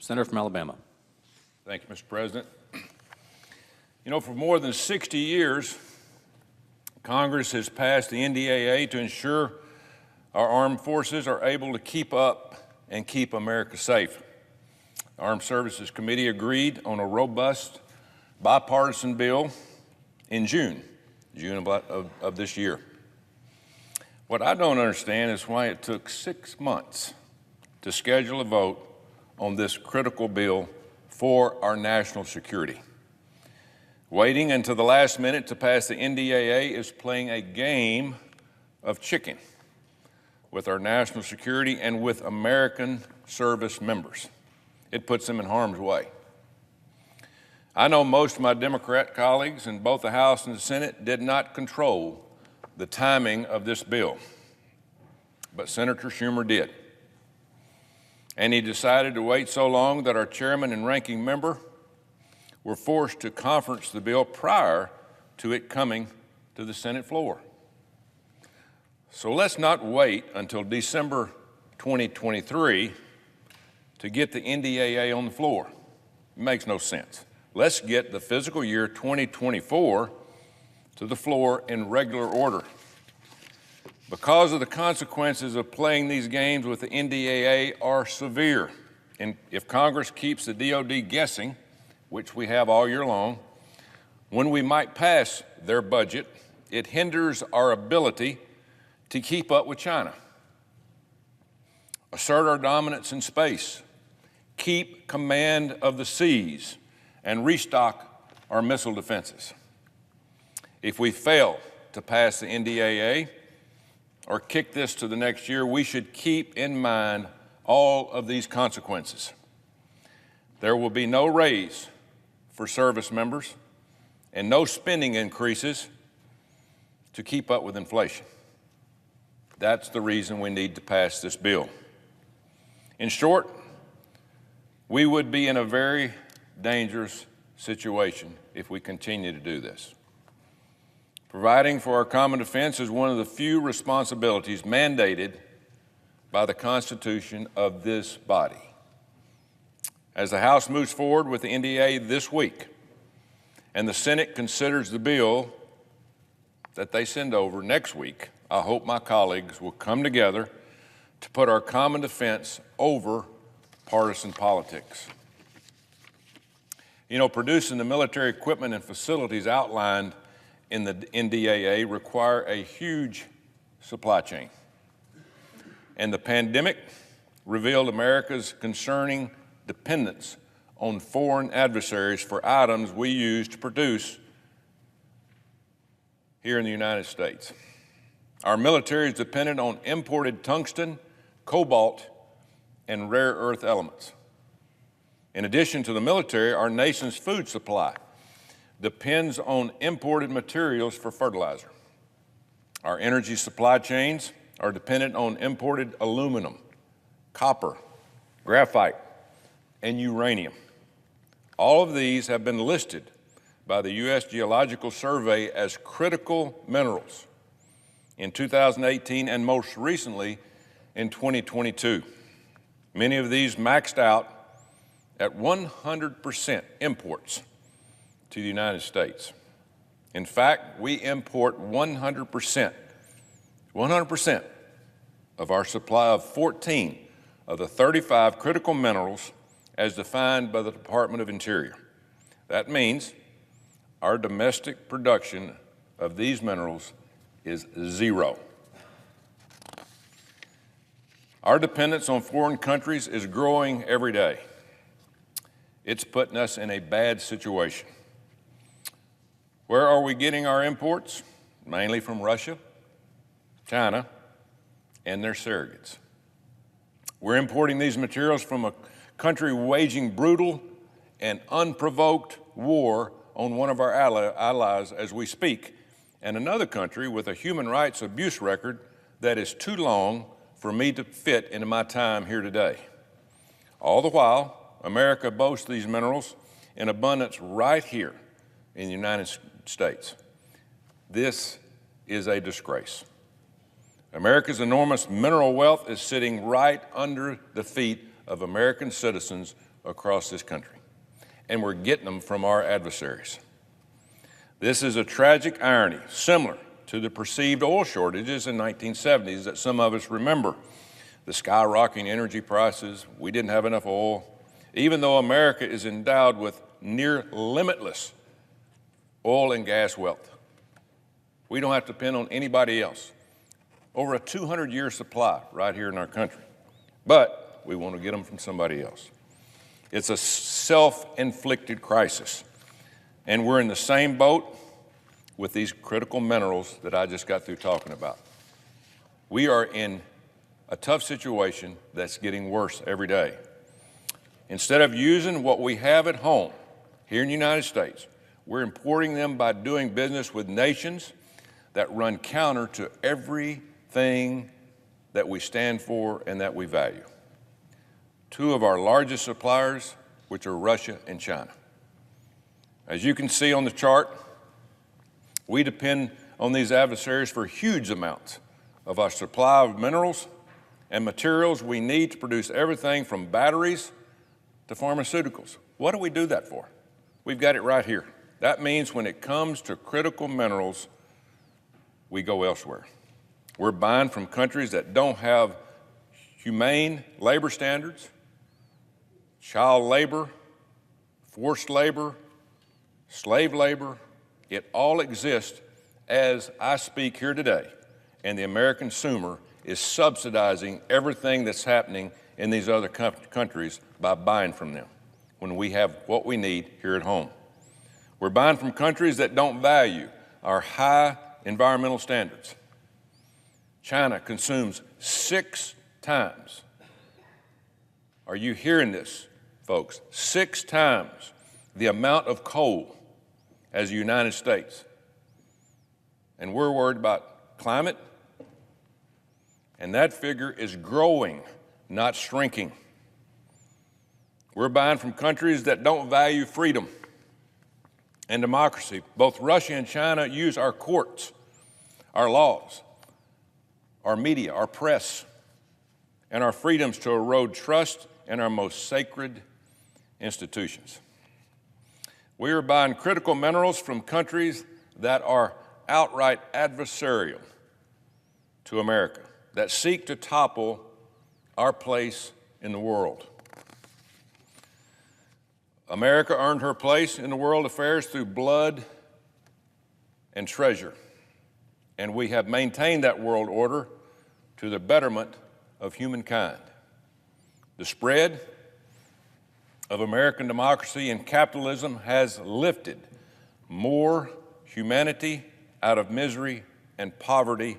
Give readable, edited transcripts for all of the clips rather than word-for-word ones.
Senator from Alabama. Thank you, Mr. President. You know, for more than 60 years, Congress has passed the NDAA to ensure our armed forces are able to keep up and keep America safe. The Armed Services Committee agreed on a robust bipartisan bill in June of this year. What I don't understand is why it took 6 months to schedule a vote on this critical bill for our national security. Waiting until the last minute to pass the NDAA is playing a game of chicken with our national security and with American service members. It puts them in harm's way. I know most of my Democrat colleagues in both the House and the Senate did not control the timing of this bill, but Senator Schumer did. And he decided to wait so long that our chairman and ranking member were forced to conference the bill prior to it coming to the Senate floor. So let's not wait until December 2023 to get the NDAA on the floor. It makes no sense. Let's get the fiscal year 2024 to the floor in regular order. Because of the consequences of playing these games with the NDAA are severe. And if Congress keeps the DOD guessing, which we have all year long, when we might pass their budget, it hinders our ability to keep up with China, assert our dominance in space, keep command of the seas, and restock our missile defenses. If we fail to pass the NDAA or kick this to the next year, we should keep in mind all of these consequences. There will be no raise for service members and no spending increases to keep up with inflation. That's the reason we need to pass this bill. In short, we would be in a very dangerous situation if we continue to do this. Providing for our common defense is one of the few responsibilities mandated by the Constitution of this body. As the House moves forward with the NDAA this week, and the Senate considers the bill that they send over next week, I hope my colleagues will come together to put our common defense over partisan politics. You know, producing the military equipment and facilities outlined in the NDAA require a huge supply chain. And the pandemic revealed America's concerning dependence on foreign adversaries for items we use to produce here in the United States. Our military is dependent on imported tungsten, cobalt, and rare earth elements. In addition to the military, our nation's food supply depends on imported materials for fertilizer. Our energy supply chains are dependent on imported aluminum, copper, graphite, and uranium. All of these have been listed by the U.S. Geological Survey as critical minerals in 2018 and most recently in 2022. Many of these maxed out at 100% imports to the United States. In fact, we import 100% of our supply of 14 of the 35 critical minerals as defined by the Department of Interior. That means our domestic production of these minerals is zero. Our dependence on foreign countries is growing every day. It's putting us in a bad situation. Where are we getting our imports? Mainly from Russia, China, and their surrogates. We're importing these materials from a country waging brutal and unprovoked war on one of our allies as we speak, and another country with a human rights abuse record that is too long for me to fit into my time here today. All the while, America boasts these minerals in abundance right here in the United States. This is a disgrace. America's enormous mineral wealth is sitting right under the feet of American citizens across this country, and we're getting them from our adversaries. This is a tragic irony, similar to the perceived oil shortages in the 1970s that some of us remember. The skyrocketing energy prices, we didn't have enough oil, even though America is endowed with near limitless oil and gas wealth. We don't have to depend on anybody else. Over a 200-year supply right here in our country, but we want to get them from somebody else. It's a self-inflicted crisis, and we're in the same boat with these critical minerals that I just got through talking about. We are in a tough situation that's getting worse every day. Instead of using what we have at home here in the United States, we're importing them by doing business with nations that run counter to everything that we stand for and that we value. Two of our largest suppliers, which are Russia and China. As you can see on the chart, we depend on these adversaries for huge amounts of our supply of minerals and materials we need to produce everything from batteries to pharmaceuticals. What do we do that for? We've got it right here. That means when it comes to critical minerals, we go elsewhere. We're buying from countries that don't have humane labor standards, child labor, forced labor, slave labor. It all exists as I speak here today, and the American consumer is subsidizing everything that's happening in these other countries by buying from them when we have what we need here at home. We're buying from countries that don't value our high environmental standards. China consumes 6 times. Are you hearing this, folks? 6 times the amount of coal as the United States. And we're worried about climate, and that figure is growing, not shrinking. We're buying from countries that don't value freedom and democracy. Both Russia and China use our courts, our laws, our media, our press, and our freedoms to erode trust in our most sacred institutions. We are buying critical minerals from countries that are outright adversarial to America, that seek to topple our place in the world. America earned her place in the world affairs through blood and treasure, and we have maintained that world order to the betterment of humankind. The spread of American democracy and capitalism has lifted more humanity out of misery and poverty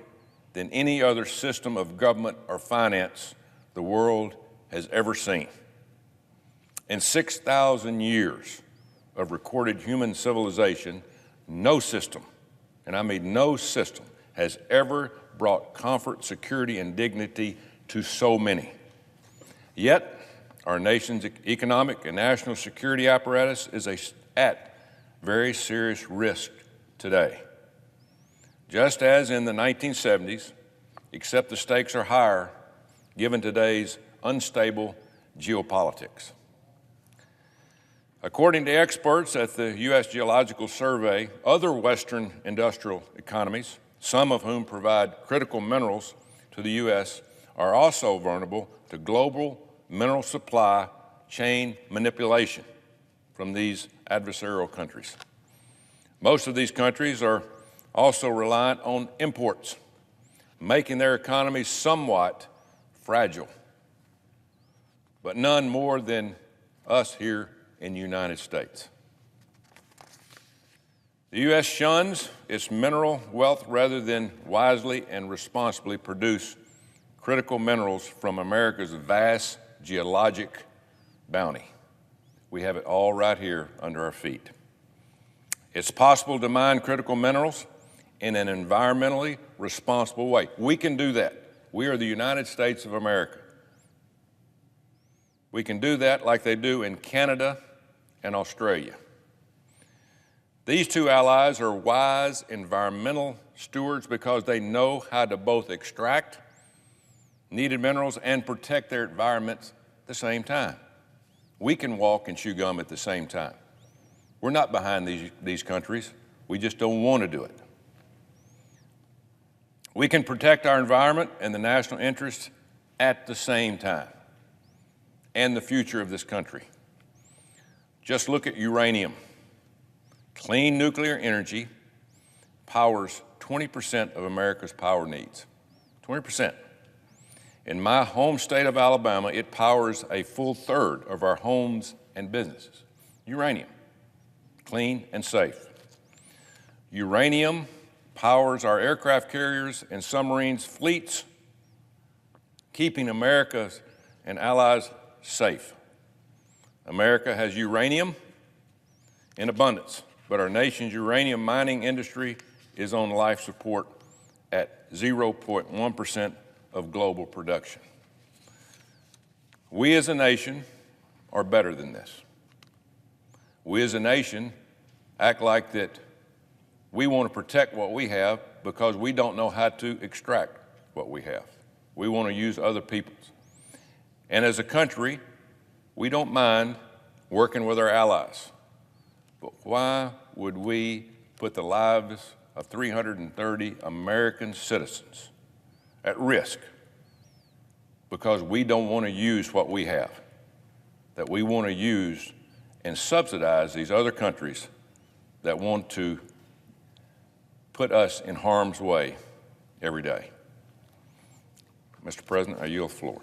than any other system of government or finance the world has ever seen. In 6,000 years of recorded human civilization, no system, and I mean no system, has ever brought comfort, security, and dignity to so many. Yet, our nation's economic and national security apparatus is at very serious risk today. Just as in the 1970s, except the stakes are higher given today's unstable geopolitics. According to experts at the U.S. Geological Survey, other Western industrial economies, some of whom provide critical minerals to the U.S., are also vulnerable to global mineral supply chain manipulation from these adversarial countries. Most of these countries are also reliant on imports, making their economies somewhat fragile, but none more than us here in the United States. The U.S. shuns its mineral wealth rather than wisely and responsibly produce critical minerals from America's vast geologic bounty. We have it all right here under our feet. It's possible to mine critical minerals in an environmentally responsible way. We can do that. We are the United States of America. We can do that like they do in Canada and Australia. These two allies are wise environmental stewards because they know how to both extract needed minerals and protect their environments at the same time. We can walk and chew gum at the same time. We're not behind these countries. We just don't want to do it. We can protect our environment and the national interest at the same time, and the future of this country. Just look at uranium. Clean nuclear energy powers 20% of America's power needs. 20%. In my home state of Alabama, it powers a full third of our homes and businesses. Uranium, clean and safe. Uranium powers our aircraft carriers and submarines fleets, keeping America and allies safe. America has uranium in abundance, but our nation's uranium mining industry is on life support at 0.1% of global production. We as a nation are better than this. We as a nation act like that we want to protect what we have because we don't know how to extract what we have. We want to use other people's. And as a country, we don't mind working with our allies. But why would we put the lives of 330 American citizens at risk because we don't want to use what we have, that we want to use and subsidize these other countries that want to put us in harm's way every day? Mr. President, I yield the floor.